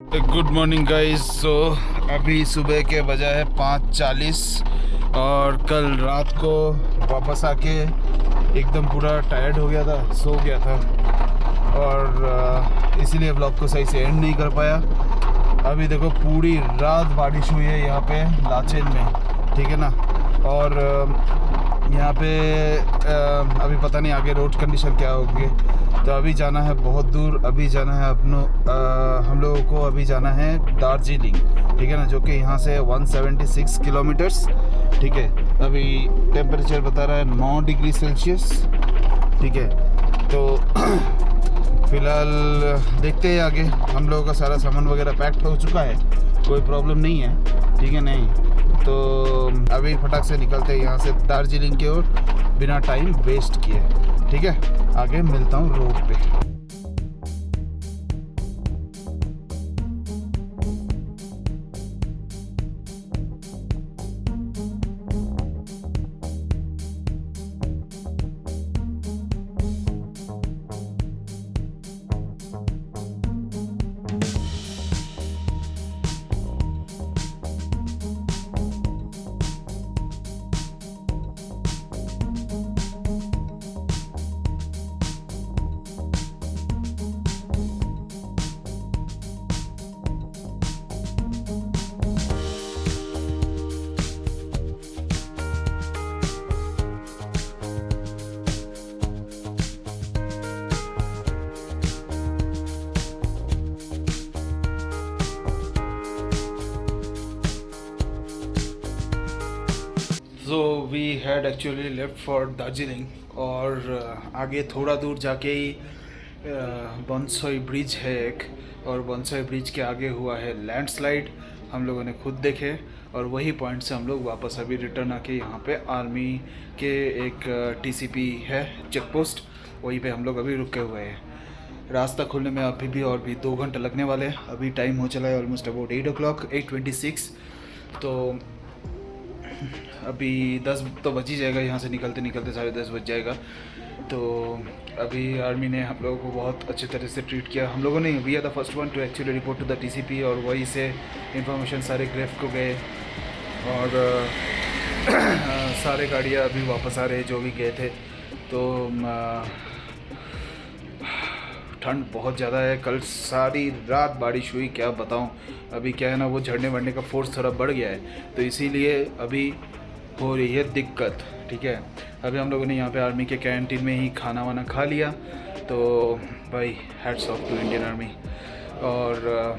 Good morning guys. सो अभी सुबह के बजा है 5:40 और कल रात को वापस आके एकदम पूरा टायर्ड हो गया था, सो गया था और इसीलिए ब्लॉग को सही से एंड नहीं कर पाया। अभी देखो पूरी रात बारिश हुई है यहाँ पे लाचेन में, ठीक है ना। और यहाँ पे अभी पता नहीं आगे रोड कंडीशन क्या होगी। तो अभी जाना है बहुत दूर, अभी जाना है हम लोगों को अभी जाना है दार्जिलिंग, ठीक है ना, जो कि यहाँ से 176 किलोमीटर्स, ठीक है। अभी टेम्परेचर बता रहा है 9 डिग्री सेल्सियस, ठीक है। तो फ़िलहाल देखते हैं आगे। हम लोगों का सारा सामान वगैरह पैक्ड हो चुका है, कोई प्रॉब्लम नहीं है, ठीक है। नहीं तो अभी फटाक से निकलते हैं यहाँ से दार्जिलिंग की ओर बिना टाइम वेस्ट किए, ठीक है। आगे मिलता हूँ रोड पे। So we had actually left for Darjeeling और आगे थोड़ा दूर जाके ही बंसोई ब्रिज है एक, और बंसोई ब्रिज के आगे हुआ है लैंडस्लाइड, हम लोगों ने खुद देखे। और वही पॉइंट से हम लोग वापस अभी रिटर्न आके यहाँ पे आर्मी के एक टीसीपी है चेक पोस्ट, वहीं पे हम लोग अभी रुके हुए हैं। रास्ता खुलने में अभी भी और भी 2 घंटे लगने वाले हैं। अभी टाइम हो चला है ऑलमोस्ट अबाउट 8 o'clock, 8:26। तो अभी 10 तो बज ही जाएगा, यहाँ से निकलते निकलते 10:30 बज जाएगा। तो अभी आर्मी ने हम लोगों को बहुत अच्छे तरह से ट्रीट किया। हम लोगों ने we are the first one to actually report to the TCP, और वहीं से इंफॉर्मेशन सारे ग्रेफ को गए और सारे गाड़ियाँ अभी वापस आ रहे जो भी गए थे। तो ठंड बहुत ज़्यादा है, कल सारी रात बारिश हुई, क्या बताऊं। अभी क्या है ना, वो झड़ने वड़ने का फोर्स थोड़ा बढ़ गया है, तो इसीलिए अभी हो रही है दिक्कत, ठीक है। अभी हम लोगों ने यहाँ पे आर्मी के कैंटीन में ही खाना वाना खा लिया, तो भाई hats off to Indian army. और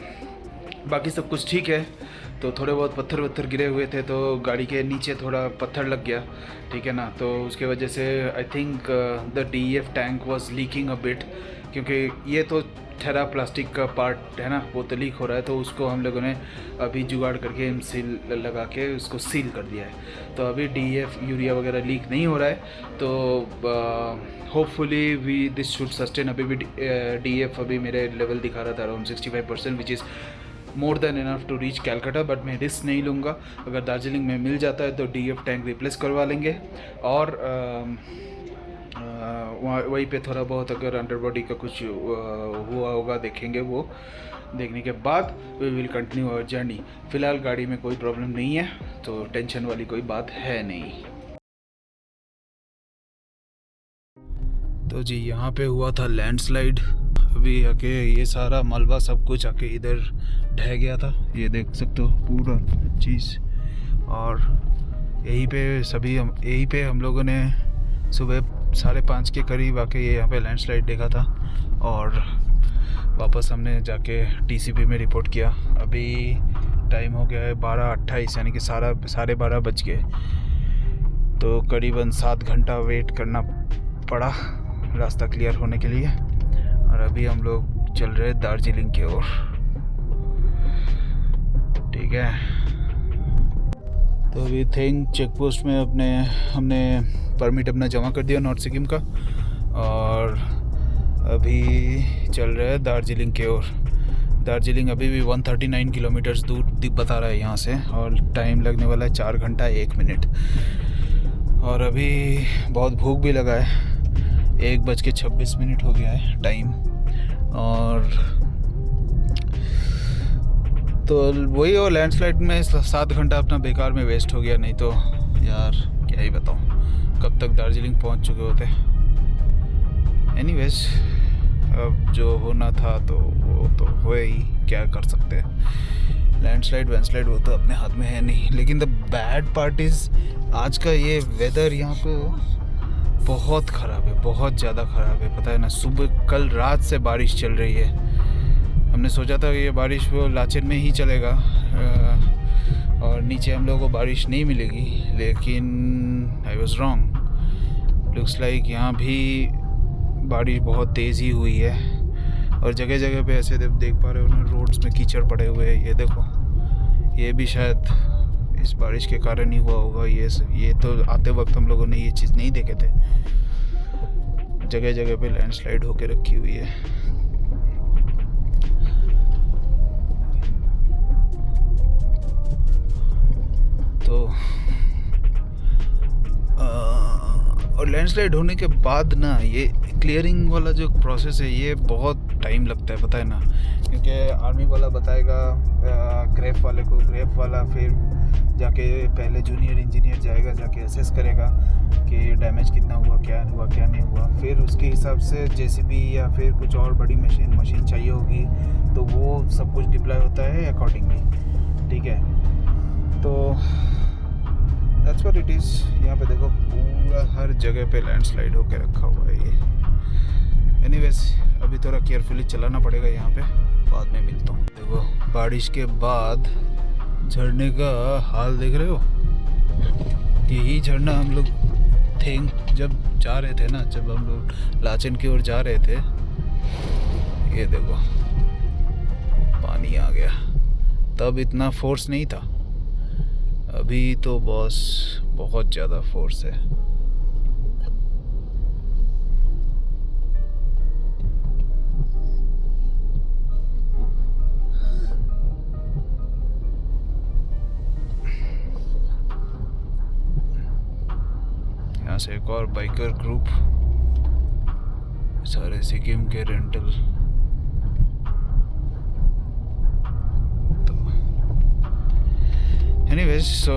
बाकी सब कुछ ठीक है। तो थोड़े बहुत पत्थर वत्थर गिरे हुए थे, तो गाड़ी के नीचे थोड़ा पत्थर लग गया, ठीक है ना। तो उसके वजह से I think the DEF tank was leaking a bit, क्योंकि ये तो ठहरा प्लास्टिक का पार्ट है ना, वो तो लीक हो रहा है। तो उसको हम लोगों ने अभी जुगाड़ करके सील लगा के उसको सील कर दिया है। तो अभी DEF यूरिया वगैरह लीक नहीं हो रहा है। तो hopefully we this should sustain. अभी भी DEF अभी मेरे लेवल दिखा रहा था around 65%, which is more than enough to reach Calcutta. But मैं रिस्क नहीं लूँगा, अगर दार्जिलिंग में मिल जाता है तो DEF टैंक रिप्लेस करवा लेंगे। और वहीं पे थोड़ा बहुत अगर अंडर बॉडी का कुछ हुआ होगा देखेंगे, वो देखने के बाद we will continue our journey. फ़िलहाल गाड़ी में कोई प्रॉब्लम नहीं है, तो टेंशन वाली कोई बात है नहीं। तो जी यहाँ पे हुआ था लैंडस्लाइड, अभी आके ये सारा मलबा सब कुछ आके इधर ढह गया था, ये देख सकते हो पूरा चीज़। और यहीं पे हम लोगों ने सुबह 5:30 के करीब आके यहाँ पे लैंडस्लाइड देखा था, और वापस हमने जाके टीसीपी में रिपोर्ट किया। अभी टाइम हो गया है 12:28, यानी कि 12:30 बज गए। तो करीबन 7 घंटा वेट करना पड़ा रास्ता क्लियर होने के लिए, और अभी हम लोग चल रहे हैं दार्जिलिंग की ओर, ठीक है। तो अभी थिंक चेक पोस्ट में हमने परमिट अपना जमा कर दिया नॉर्थ सिक्किम का, और अभी चल रहे हैं दार्जिलिंग की ओर। दार्जिलिंग अभी भी 139 किलोमीटर्स दूर बता रहा है यहाँ से, और टाइम लगने वाला है 4 घंटा 1 मिनट। और अभी बहुत भूख भी लगा है, 1:26 हो गया है टाइम। और तो वही वो लैंडस्लाइड में 7 घंटा अपना बेकार में वेस्ट हो गया, नहीं तो यार क्या ही बताऊँ कब तक दार्जिलिंग पहुंच चुके होते। एनीवेज, अब जो होना था तो वो तो हुए ही, क्या कर सकते हैं। लैंडस्लाइड वैंडस्लाइड वो तो अपने हाथ में है नहीं। लेकिन द बैड पार्ट इज़ आज का ये वेदर यहाँ पे बहुत ख़राब है, बहुत ज़्यादा ख़राब है। पता है ना, सुबह कल रात से बारिश चल रही है। हमने सोचा था ये बारिश वो लाचेन में ही चलेगा और नीचे हम लोगों को बारिश नहीं मिलेगी, लेकिन I was wrong. Looks like यहाँ भी बारिश बहुत तेज़ ही हुई है और जगह जगह पे ऐसे देख पा रहे हो ना, रोड्स में कीचड़ पड़े हुए हैं। ये देखो, ये भी शायद इस बारिश के कारण ही हुआ होगा। ये तो आते वक्त हम लोगों ने ये चीज़ नहीं देखे थे। जगह जगह पे लैंडस्लाइड होके रखी हुई है। तो और लैंडस्लाइड होने के बाद ना ये क्लियरिंग वाला जो प्रोसेस है ये बहुत टाइम लगता है, पता है ना। क्योंकि आर्मी वाला बताएगा ग्रेफ वाले को, ग्रेफ वाला फिर जाके पहले जूनियर इंजीनियर जाएगा, जाके असेस करेगा कि डैमेज कितना हुआ, क्या नहीं हुआ। फिर उसके हिसाब से जेसीबी या फिर कुछ और बड़ी मशीन चाहिए होगी, तो वो सब कुछ डिप्लॉय होता है अकॉर्डिंगली, ठीक है। तो दैट्स व्हाट इट इज़। यहाँ पे देखो पूरा हर जगह पे लैंडस्लाइड होके रखा हुआ है ये। एनीवेज, अभी थोड़ा केयरफुली चलाना पड़ेगा यहाँ पे, बाद में मिलता हूँ। देखो बारिश के बाद झरने का हाल देख रहे हो। यही झरना हम लोग थे जब जा रहे थे ना, जब हम लोग लाचेन की ओर जा रहे थे। ये देखो पानी आ गया, तब इतना फोर्स नहीं था, अभी तो बॉस बहुत ज़्यादा फोर्स है। यहाँ से एक और बाइकर ग्रुप, सारे सिक्किम के रेंटल। एनीवेज, सो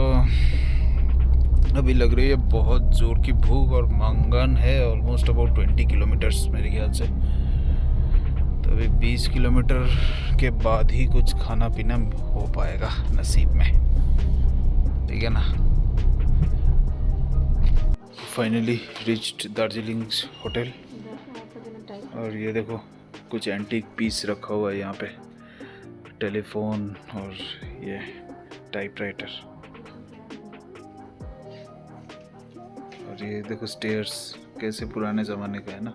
अभी लग रही है बहुत ज़ोर की भूख और मांगन है, ऑलमोस्ट अबाउट 20 किलोमीटर्स मेरे ख्याल से। तो अभी 20 किलोमीटर के बाद ही कुछ खाना पीना हो पाएगा नसीब में, ठीक है ना। Finally reached Darjeeling hotel. और ये देखो कुछ एंटीक पीस रखा हुआ है यहाँ पे, टेलीफोन और ये टाइपराइटर। और ये देखो स्टेयर्स कैसे पुराने ज़माने का है ना।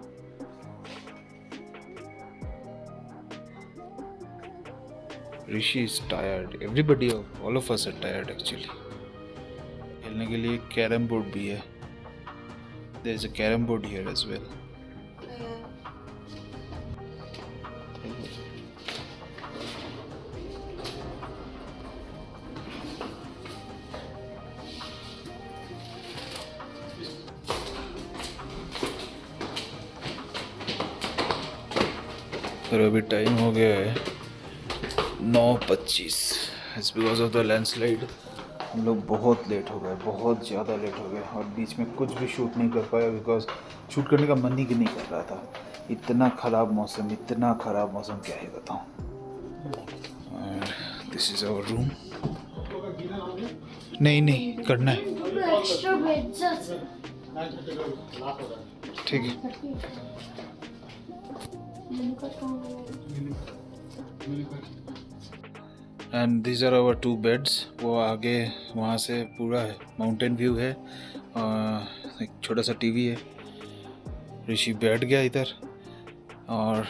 Rishi is tired, everybody, all of us are tired actually. खेलने के लिए कैरम बोर्ड भी है, there is a carrom board here as well. और अभी टाइम हो गया है 9:25। It's because of the landslide हम लोग बहुत लेट हो गए, बहुत ज़्यादा लेट हो गए। और बीच में कुछ भी शूट नहीं कर पाया बिकॉज शूट करने का मन ही नहीं कर रहा था। इतना ख़राब मौसम, इतना ख़राब मौसम, क्या ही बताऊँ। This is our room. नहीं करना है, ठीक है। And these are our 2 beds. वो आगे वहाँ से पूरा है माउंटेन व्यू है, एक छोटा सा टीवी है। ऋषि बैठ गया इधर। और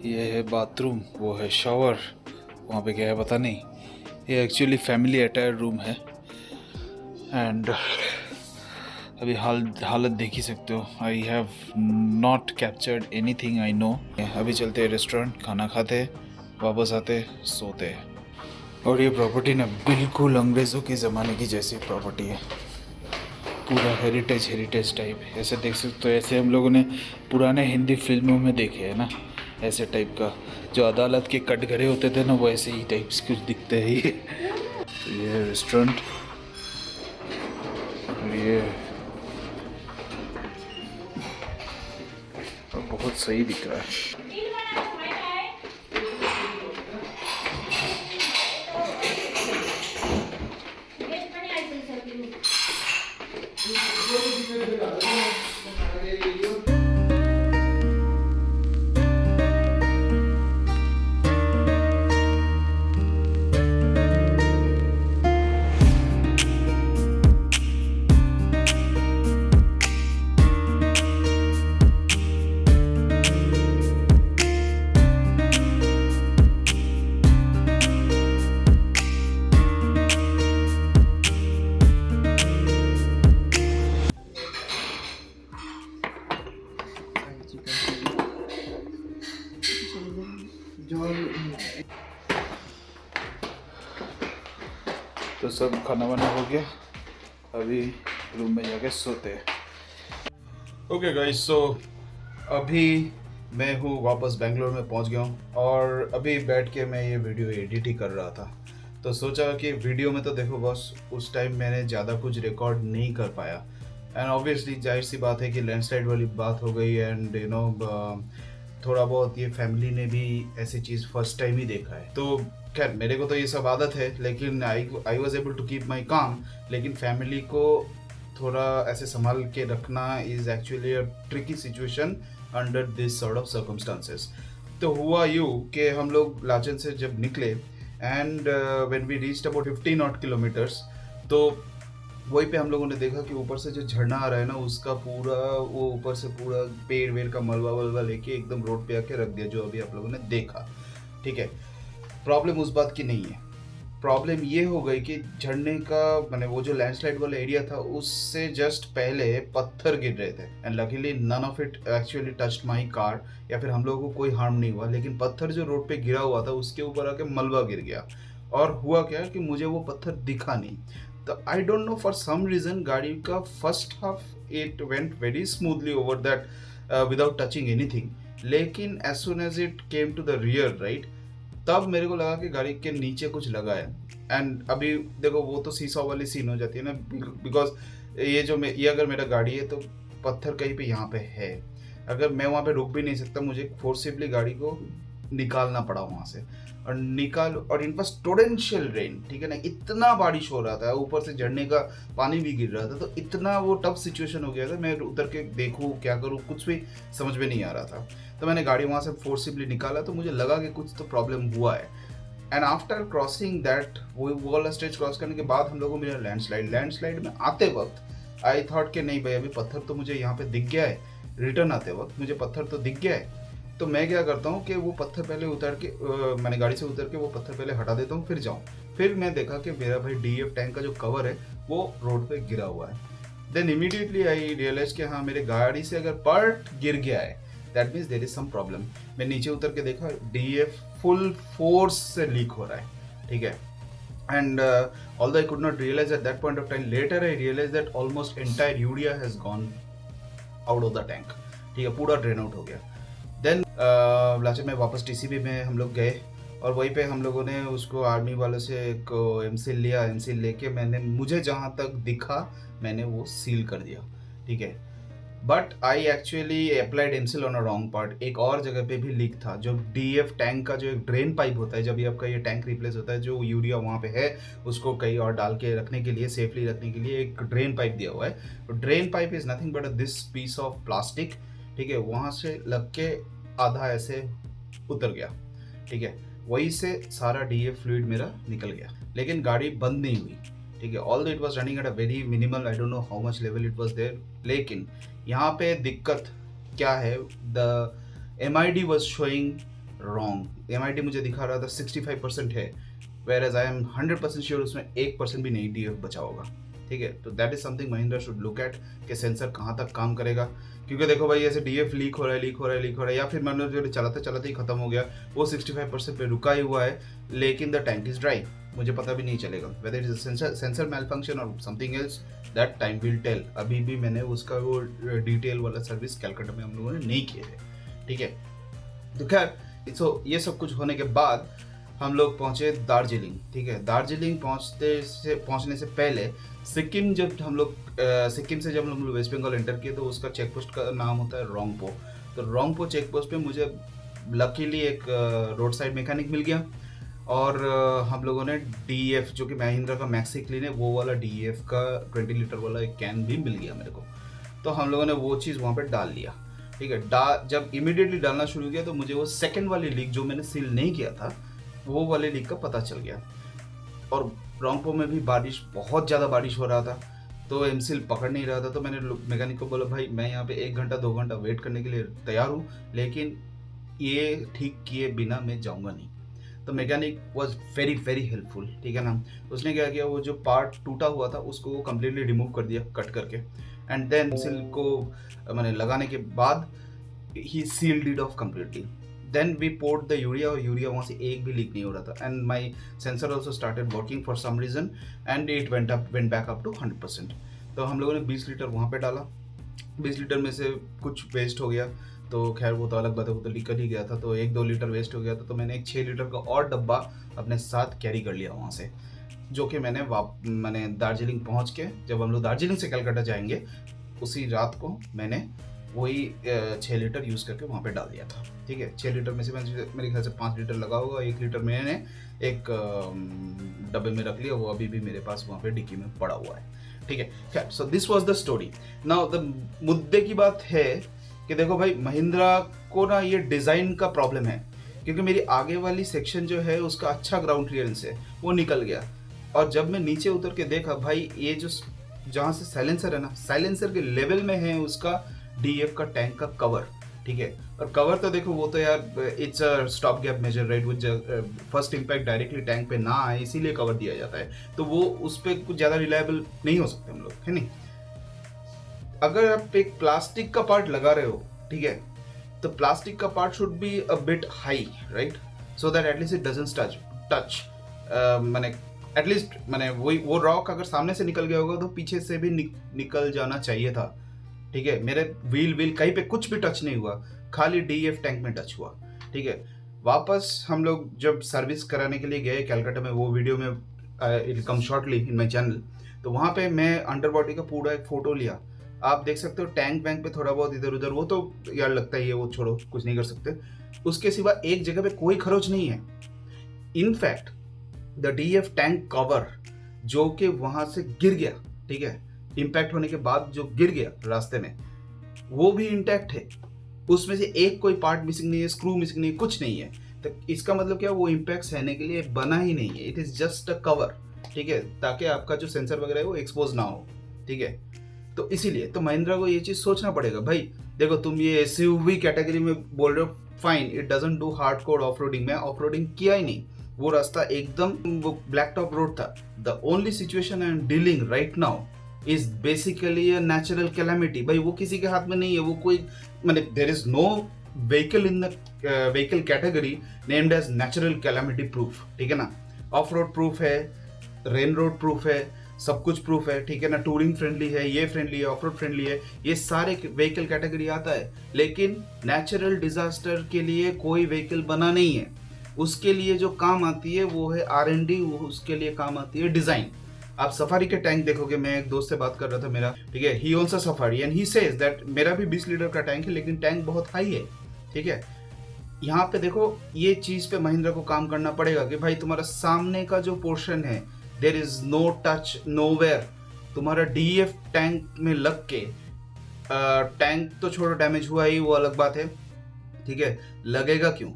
ये है बाथरूम, वो है शावर, वहाँ पे क्या है पता नहीं। ये एक्चुअली फैमिली अटायर रूम है। एंड अभी हालत देख ही सकते हो। I have not captured anything I know. अभी चलते हैं रेस्टोरेंट, खाना खाते, वापस आते, सोते। और ये प्रॉपर्टी ना बिल्कुल अंग्रेज़ों के ज़माने की जैसी प्रॉपर्टी है, पूरा हेरिटेज टाइप। ऐसे देख सकते हो, ऐसे हम लोगों ने पुराने हिंदी फिल्मों में देखे हैं ना, ऐसे टाइप का। जो अदालत के कटघरे होते थे ना, वो ऐसे ही टाइप्स कुछ दिखते हैं ये। तो ये है रेस्टोरेंट, ये बहुत सही दिख रहा है। तो सब खाना वाना हो गया, अभी रूम में जाके सोते हैं। ओके गाइस, सो अभी मैं हूँ वापस बेंगलोर में पहुँच गया हूँ और अभी बैठ के मैं ये वीडियो एडिट ही कर रहा था। तो सोचा कि वीडियो में तो देखो बस उस टाइम मैंने ज़्यादा कुछ रिकॉर्ड नहीं कर पाया, एंड ऑब्वियसली जाहिर सी बात है कि लैंडस्लाइड वाली बात हो गई, एंड यू नो थोड़ा बहुत ये फैमिली ने भी ऐसी चीज़ फर्स्ट टाइम ही देखा है। तो खैर मेरे को तो ये सब आदत है, लेकिन I was able to keep my काम। लेकिन फैमिली को थोड़ा ऐसे संभाल के रखना is actually a tricky situation under this sort of circumstances. तो हुआ यूँ कि हम लोग लाचन से जब निकले and when we reached about 15 odd kilometres, तो वहीं पे हम लोगों ने देखा कि ऊपर से जो झरना आ रहा है ना, उसका पूरा वो ऊपर से पूरा पेड़ वेड़ का मलबा वलबा लेके एकदम रोड पे आके रख दिया, जो अभी आप लोगों ने देखा। ठीक है, प्रॉब्लम उस बात की नहीं है। प्रॉब्लम ये हो गई कि झरने का मैंने वो जो लैंडस्लाइड वाला एरिया था उससे जस्ट पहले पत्थर गिर रहे थे, and luckily none of it actually touched my car, या फिर हम लोगों को कोई हार्म नहीं हुआ। लेकिन पत्थर जो रोड पे गिरा हुआ था उसके ऊपर आके मलबा गिर गया, और हुआ क्या कि मुझे वो पत्थर दिखा नहीं। तो I don't know for some reason गाड़ी का first half it went very smoothly over that without touching anything, लेकिन as soon as it came to the rear right, तब मेरे को लगा कि गाड़ी के नीचे कुछ लगा है। एंड अभी देखो वो तो सीसॉ वाली सीन हो जाती है ना, बिकॉज ये अगर मेरा गाड़ी है तो पत्थर कहीं पे यहाँ पे है, अगर मैं वहाँ पे रुक भी नहीं सकता, मुझे फोर्सिबली गाड़ी को निकालना पड़ा वहाँ से, और इन पास टोरेंशियल रेन, ठीक है ना, इतना बारिश हो रहा था, ऊपर से झरने का पानी भी गिर रहा था, तो इतना वो टफ सिचुएशन हो गया था, मैं उतर के देखूँ क्या करूँ कुछ भी समझ में नहीं आ रहा था। तो मैंने गाड़ी वहाँ से फोर्सिबली निकाला, तो मुझे लगा कि कुछ तो प्रॉब्लम हुआ है। एंड आफ्टर क्रॉसिंग दैट, वो वाला स्टेज क्रॉस करने के बाद हम लोगों को मिला लैंडस्लाइड में आते वक्त आई थॉट कि नहीं भाई अभी पत्थर तो मुझे यहाँ पे दिख गया है, रिटर्न आते वक्त मुझे पत्थर तो दिख गया है, तो मैं क्या करता हूँ कि वो पत्थर पहले उतर के मैंने गाड़ी से उतर के वो पत्थर पहले हटा देता हूँ, फिर जाऊँ। फिर मैं देखा कि मेरा भाई DF टैंक का जो कवर है वो रोड पे गिरा हुआ है। देन इमीडिएटली आई रियलाइज कि हाँ मेरे गाड़ी से अगर पार्ट गिर गया है that means there is some problem. मैं नीचे उतर के देखा DF फुल फोर्स से लीक हो रहा है, ठीक है। And although I could not realize at that point of time, later I realized that almost entire urea has gone out of the tank, ठीक है, पूरा ड्रेन आउट हो गया। देन लास्ट में वापस TCB में हम लोग गए, और वहीं पे हम लोगों ने उसको आर्मी वालों से एक एमसील लिया, एमसील लेके मुझे जहाँ तक दिखा मैंने वो सील कर दिया, ठीक है। But I actually applied M-Seal on a wrong part, एक और जगह पे भी लीक था। जो DF टैंक का जो एक ड्रेन पाइप होता है, जब भी आपका ये टैंक रिप्लेस होता है, जो यूरिया वहाँ पे है उसको कहीं और डाल के रखने के लिए, सेफली रखने के लिए एक ड्रेन पाइप दिया हुआ है। तो drain pipe is nothing but this piece of plastic, ठीक है, वहाँ से लग के आधा ऐसे उतर गया, ठीक है, वहीं से सारा DF फ्लूइड मेरा निकल गया, लेकिन गाड़ी बंद नहीं हुई, ठीक है। All it was running at a very minimal, I don't know how much level it was there. लेकिन यहाँ पे दिक्कत क्या है, the MID was showing wrong. MID मुझे दिखा रहा था 65% है, where as I am 100% sure उसमें 1% भी नहीं DF बचा होगा, ठीक है। तो that is something Mahindra should look at कि सेंसर कहाँ तक काम करेगा, क्योंकि देखो भाई ऐसे DF लीक हो रहा है, या फिर मैंने जो चलाते ही खत्म हो गया, वो 65% पे रुका ही हुआ है, लेकिन द टैंक इज ड्राई, मुझे पता भी नहीं चलेगा whether it is sensor malfunction और something else, that time will tell. अभी भी मैंने उसका वो डिटेल वाला सर्विस कैलकाटा में हम लोगों ने नहीं किए थे, ठीक है। तो खैर ये सब कुछ होने के बाद हम लोग पहुंचे दार्जिलिंग। ठीक है, दार्जिलिंग पहुंचने से पहले सिक्किम सिक्किम से जब हम लोग वेस्ट बंगाल एंटर किए तो उसका चेक पोस्ट का नाम होता है रोंगपो। तो रोंगपो चेक पोस्ट पे मुझे लकीली एक रोड साइड मैकेनिक मिल गया और हम लोगों ने DEF जो कि महिंद्रा का मैक्सी क्लीन है वो वाला DEF का 20 लीटर वाला एक कैन भी मिल गया मेरे को। तो हम लोगों ने वो चीज़ वहाँ पे डाल लिया। ठीक है, जब इमीडिएटली डालना शुरू किया तो मुझे वो सेकेंड वाली लीक जो मैंने सील नहीं किया था वो वाले लीक का पता चल गया। और रोंगपो में भी बहुत ज़्यादा बारिश हो रहा था तो एमसील पकड़ नहीं रहा था। तो मैंने मैकेनिक को बोला भाई मैं यहाँ पे 1 घंटा 2 घंटा वेट करने के लिए तैयार हूँ, लेकिन ये ठीक किए बिना मैं जाऊँगा नहीं। तो mechanic was very very helpful. ठीक है ना, उसने क्या किया, वो जो पार्ट टूटा हुआ था उसको वो कम्प्लीटली रिमूव कर दिया कट करके, एंड देन एमसील को मैंने लगाने के बाद ही sealed it off completely. Then we poured the urea और यूरिया वहाँ से एक भी लीक नहीं हो रहा था and my sensor also started working for some reason and it went back up to 100%। तो हम लोगों ने 20 लीटर वहाँ पे डाला। 20 लीटर में से कुछ वेस्ट हो गया तो खैर वो तो अलग बात है, वो तो निकल ही गया था। तो 1-2 लीटर वेस्ट हो गया था तो मैंने एक 6 लीटर का और डब्बा अपने साथ कैरी कर लिया वहाँ से, जो कि मैंने दार्जिलिंग पहुँच के, जब हम लोग दार्जिलिंग से कलकत्ता जाएंगे उसी रात को मैंने वही 6 लीटर यूज़ करके वहाँ पे डाल दिया था। ठीक है, 6 लीटर में से मेरे ख्याल से 5 लीटर लगा होगा, 1 लीटर मैंने एक डब्बे में रख लिया, वो अभी भी मेरे पास वहाँ पे डिक्की में पड़ा हुआ है। ठीक है, खैर so this was the story. Now the मुद्दे की बात है कि देखो भाई महिंद्रा को ना ये डिज़ाइन का प्रॉब्लम है, क्योंकि मेरी आगे वाली सेक्शन जो है उसका अच्छा ग्राउंड क्लियरेंस है, वो निकल गया। और जब मैं नीचे उतर के देखा भाई ये जो जहाँ से साइलेंसर है ना, साइलेंसर के लेवल में है उसका DEF का टैंक का कवर। ठीक है, और कवर तो देखो वो तो यार it's a stop gap measure right, वो फर्स्ट इम्पैक्ट डायरेक्टली टैंक पे ना आए इसीलिए कवर दिया जाता है। तो वो उस पर कुछ ज़्यादा रिलायबल नहीं हो सकते हम लोग, है नहीं। अगर आप एक प्लास्टिक का पार्ट लगा रहे हो, ठीक है, तो प्लास्टिक का part should be a bit high right, so that at least it doesn't touch मैंने एटलीस्ट मैंने वो रॉक अगर सामने से निकल गया होगा तो पीछे से भी निकल जाना चाहिए था। ठीक है, मेरे व्हील कहीं पे कुछ भी टच नहीं हुआ, खाली DEF टैंक में टच हुआ। ठीक है, वापस हम लोग जब सर्विस कराने के लिए गए कलकत्ता में, वो वीडियो में it come shortly in my channel, तो वहाँ पे मैं अंडर बॉडी का पूरा एक फ़ोटो लिया। आप देख सकते हो टैंक वैंक पे थोड़ा बहुत इधर उधर, वो तो यार लगता ही है, वो छोड़ो कुछ नहीं कर सकते। उसके सिवा एक जगह पे कोई खरोच नहीं है। In fact the DEF tank cover जो कि वहाँ से गिर गया, ठीक है, इम्पैक्ट होने के बाद जो गिर गया रास्ते में, वो भी इंटैक्ट है। उसमें से एक कोई पार्ट मिसिंग नहीं है, स्क्रू मिसिंग नहीं है, कुछ नहीं है। तो इसका मतलब क्या, वो इम्पैक्ट सहने के लिए बना ही नहीं है। It is just a cover. ठीक है, ताकि आपका जो सेंसर वगैरह है वो एक्सपोज ना हो। ठीक है, तो इसीलिए तो महिंद्रा को ये चीज़ सोचना पड़ेगा। भाई देखो, तुम ये SUV कैटेगरी में बोल रहे हो, fine, it doesn't do hard core off roading. मैं ऑफ रोडिंग किया ही नहीं, वो रास्ता एकदम वो ब्लैक टॉप रोड था। The only situation I am dealing right now is basically a natural calamity. भाई वो किसी के हाथ में नहीं है, वो कोई मैंने there is no vehicle in the vehicle category named as natural calamity proof. ठीक है ना, ऑफ रोड प्रूफ है, रेन रोड प्रूफ है, सब कुछ प्रूफ है। ठीक है ना, टूरिंग फ्रेंडली है, ये फ्रेंडली है, ऑफ रोड फ्रेंडली है, ये सारे व्हीकल कैटेगरी आता है। लेकिन नेचुरल डिजास्टर के लिए कोई व्हीकल बना नहीं है। उसके लिए जो काम आती है वो है R&D, वो उसके लिए काम आती है डिजाइन। आप सफारी के टैंक देखोगे, मैं एक दोस्त से बात कर रहा था मेरा, ठीक है, he owns a Safari and he says that मेरा भी 20 लीटर का टैंक है, लेकिन टैंक बहुत हाई है। ठीक है, यहाँ पे देखो ये चीज़ पे महिंद्रा को काम करना पड़ेगा कि भाई तुम्हारा सामने का जो पोर्शन है, there is no touch nowhere. तुम्हारा DEF टैंक में लग के टैंक तो छोड़ो, डैमेज हुआ ही वो अलग बात है। ठीक है, लगेगा क्यों?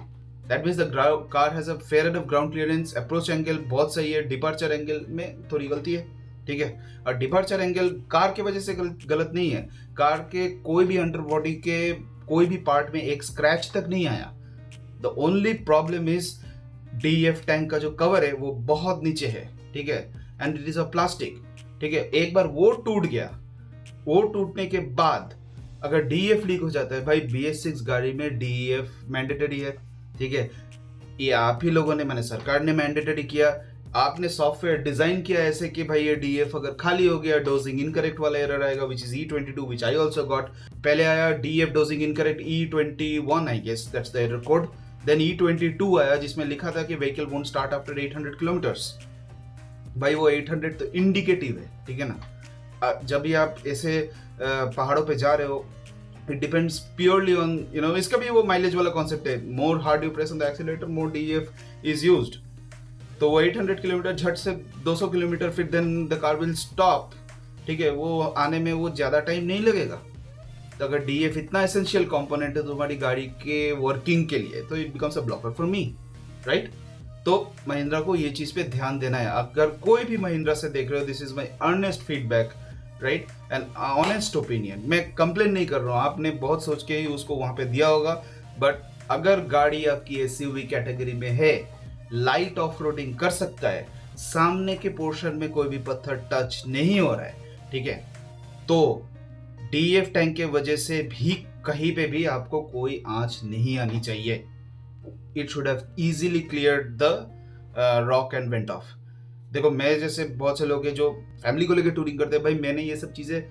That means the car has a fair enough ground clearance, approach angle बहुत सही है, डिपार्चर एंगल में थोड़ी गलती है। ठीक है, और डिपार्चर एंगल कार के वजह से गलत नहीं है। कार के कोई भी अंडर बॉडी के कोई भी पार्ट में एक स्क्रैच तक नहीं आया। The only problem is DEF tank का जो कवर है वो बहुत नीचे है। ठीक है, and it is a plastic. ठीक है, एक बार वो टूट गया, वो टूटने के बाद अगर DEF लीक हो जाता है, भाई BS6 गाड़ी में DEF मैंडेटरी है। ठीक है, ये आप ही लोगों ने, मैंने सरकार ने मैंडेटरी किया। आपने सॉफ्टवेयर डिजाइन किया ऐसे कि भाई ये डीएफ अगर खाली हो गया डोजिंग इनकरेक्ट वाला एरर आएगा, which is E22 which I also got. पहले आया DF dosing incorrect E21 I guess that's the error code. Then E22 आया जिसमें लिखा था कि vehicle won't start after 800 kilometres. भाई वो 800 तो इंडिकेटिव है, ठीक है ना। जब भी आप ऐसे पहाड़ों पे जा रहे हो, इट डिपेंड्स प्योरली ऑन इसका भी वो माइलेज वाला कॉन्सेप्ट है, more hard you press on the accelerator more DF is used. तो वो 800 किलोमीटर झट से 200 किलोमीटर फिर then the car will stop, ठीक है। वो आने में वो ज़्यादा टाइम नहीं लगेगा। तो अगर डीएफ इतना एसेंशियल कंपोनेंट है तुम्हारी गाड़ी के वर्किंग के लिए, तो it becomes a blocker for me, right. तो महिंद्रा को ये चीज़ पे ध्यान देना है। अगर कोई भी महिंद्रा से देख रहे हो, this is my earnest feedback, right, and honest opinion. मैं कंप्लेन नहीं कर रहा हूँ, आपने बहुत सोच के ही उसको वहाँ पे दिया होगा। बट अगर गाड़ी आपकी एसयूवी कैटेगरी में है, लाइट ऑफ रोडिंग कर सकता है, सामने के पोर्शन में कोई भी पत्थर टच नहीं हो रहा है, ठीक है, तो डीएफ टैंक के वजह से भी कहीं पे भी आपको कोई आंच नहीं आनी चाहिए। It should have easily cleared the rock and went of. देखो, मैं जैसे बहुत से लोग हैं जो फैमिली को लेकर टूरिंग करते हैं, भाई मैंने ये सब चीज़ें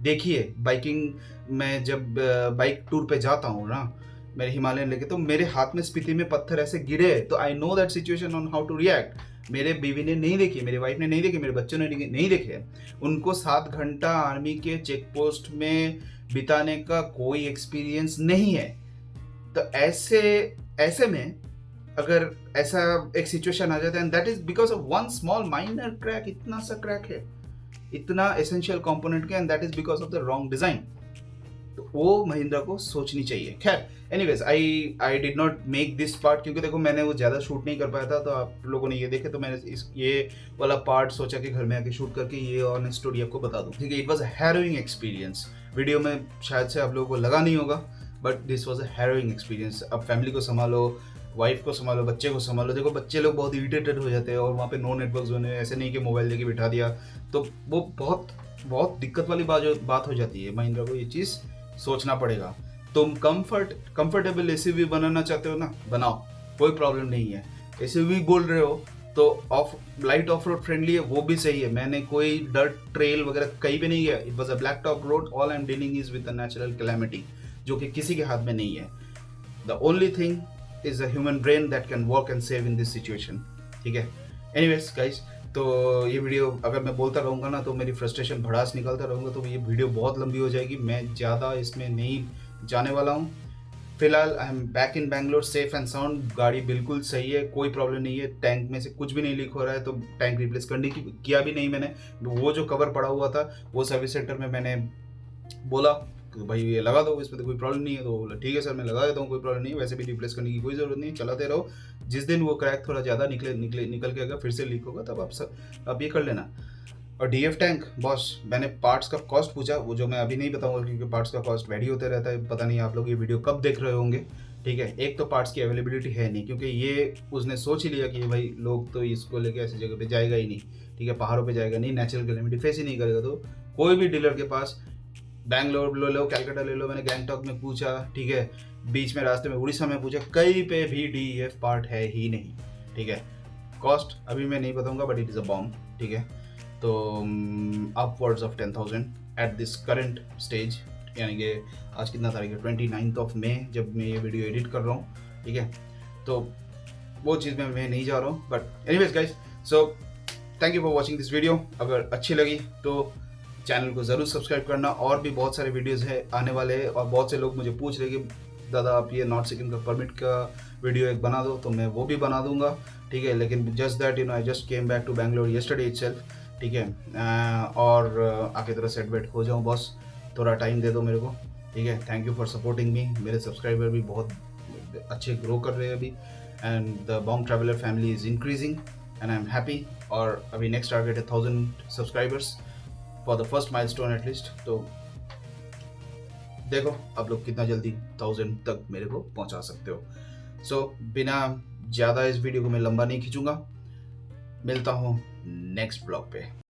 देखी है। बाइकिंग में जब बाइक टूर पे जाता हूँ ना, मेरे हिमालयन लेके, तो मेरे हाथ में स्पीति में पत्थर ऐसे गिरे, तो I know that situation on how to react. मेरे बीवी ने नहीं देखी, मेरी वाइफ ने नहीं देखी, मेरे बच्चों ने नहीं देखे। उनको 7 घंटा आर्मी के चेक पोस्ट में बिताने का कोई एक्सपीरियंस नहीं है। तो ऐसे में अगर ऐसा एक सिचुएशन आ जाता है, and that is because of one small minor crack, इतना सा क्रैक है, इतना एसेंशियल कंपोनेंट का, and that is because of the wrong design. तो वो महिंद्रा को सोचनी चाहिए। खैर, anyways, I did not make this part, क्योंकि देखो मैंने वो ज़्यादा शूट नहीं कर पाया था, तो आप लोगों ने ये देखे, तो मैंने ये वाला पार्ट सोचा कि घर में आके शूट करके ये ऑनेस्ट स्टोरी आपको बता दूँ, ठीक है। It was a harrowing experience. Video में शायद से आप लोगों को लगा नहीं होगा, but this was a harrowing experience. अब फैमिली को संभालो, वाइफ को संभालो, बच्चे को संभालो। देखो, बच्चे लोग बहुत इरिटेटेड हो जाते हैं, और वहाँ पे नो नेटवर्क जोन है, ऐसे नहीं कि मोबाइल लेके बिठा दिया, तो वो बहुत दिक्कत वाली बात हो जाती है। महिंद्रा को ये चीज़ सोचना पड़ेगा। तुम कंफर्टेबल एसयूवी बनाना चाहते हो ना, बनाओ, कोई प्रॉब्लम नहीं है। एसयूवी बोल रहे हो तो लाइट ऑफ रोड फ्रेंडली है, वो भी सही है। मैंने कोई डर्ट ट्रेल वगैरह कहीं पे नहीं गया। It was a black top road, all I am dealing is with a natural calamity, जो कि किसी के हाथ में नहीं है। The only thing is a human brain that can work and save in this situation, ठीक है। Anyways guys, तो ये वीडियो अगर मैं बोलता रहूँगा ना, तो मेरी फ्रस्ट्रेशन भड़ास निकालता रहूँगा, तो ये वीडियो बहुत लंबी हो जाएगी। मैं ज़्यादा इसमें नहीं जाने वाला हूँ। फिलहाल I am back in Bangalore, safe and sound. गाड़ी बिल्कुल सही है, कोई प्रॉब्लम नहीं है। टैंक में से कुछ भी नहीं लीक हो रहा है, तो टैंक रिप्लेस करने की किया भी नहीं मैंने। वो जो कवर पड़ा हुआ था, वो सर्विस सेंटर में मैंने बोला तो भाई ये लगा दो, इसमें तो कोई प्रॉब्लम नहीं है। तो बोला ठीक है सर, मैं लगा देता हूँ, कोई प्रॉब्लम नहीं है। वैसे भी रिप्लेस करने की कोई ज़रूरत नहीं, चलाते रहो। जिस दिन वो क्रैक थोड़ा ज़्यादा निकल के अगर फिर से लीक होगा, तब आप ये कर लेना। और डीएफ टैंक बॉस, मैंने पार्ट्स का कॉस्ट पूछा, वो जो मैं अभी नहीं बताऊँगा, क्योंकि पार्ट्स का कॉस्ट वैरी होते रहता है। पता नहीं आप लोग ये वीडियो कब देख रहे होंगे, ठीक है। एक तो पार्ट्स की अवेलेबिलिटी है नहीं, क्योंकि ये उसने सोच ही लिया कि भाई लोग तो इसको लेके ऐसी जगह पे जाएगा ही नहीं, ठीक है, पहाड़ों पे जाएगा नहीं, नेचुरल कैलेमिटी फेस ही नहीं करेगा। तो कोई भी डीलर के पास, बैंगलोर ले लो, कैलकाटा ले लो, मैंने गैंगटॉक में पूछा, ठीक है, बीच में रास्ते में उड़ीसा में पूछा, कहीं पे भी डीएफ पार्ट है ही नहीं, ठीक है। कॉस्ट अभी मैं नहीं बताऊंगा, but it is a bomb, ठीक है। तो upwards of 10,000 at this current stage, यानी कि आज कितना तारीख है, 29 मई, जब मैं ये वीडियो एडिट कर रहा हूँ, ठीक है। तो वो चीज़ में मैं नहीं जा रहा हूँ। But anyways guys, so thank you for watching this video. अगर अच्छी लगी तो चैनल को ज़रूर सब्सक्राइब करना। और भी बहुत सारे वीडियोस है आने वाले हैं, और बहुत से लोग मुझे पूछ रहे कि दादा आप ये नॉर्थ सिक्किम का परमिट का वीडियो एक बना दो, तो मैं वो भी बना दूंगा, ठीक है। लेकिन just that I just came back to Bangalore yesterday itself, ठीक है। और आगे तरह सेट वेट हो जाऊँ बॉस, थोड़ा टाइम दे दो मेरे को, ठीक है। Thank you for supporting me. मेरे सब्सक्राइबर भी बहुत अच्छे ग्रो कर रहे हैं अभी, and the bomb traveller family is increasing and I am happy. और अभी नेक्स्ट टारगेट है 1000 subscribers for the first milestone at least. तो देखो आप लोग कितना जल्दी 1000 तक मेरे को पहुंचा सकते हो। सो बिना ज़्यादा इस वीडियो को मैं लंबा नहीं खींचूंगा, मिलता हूँ नेक्स्ट ब्लॉग पे।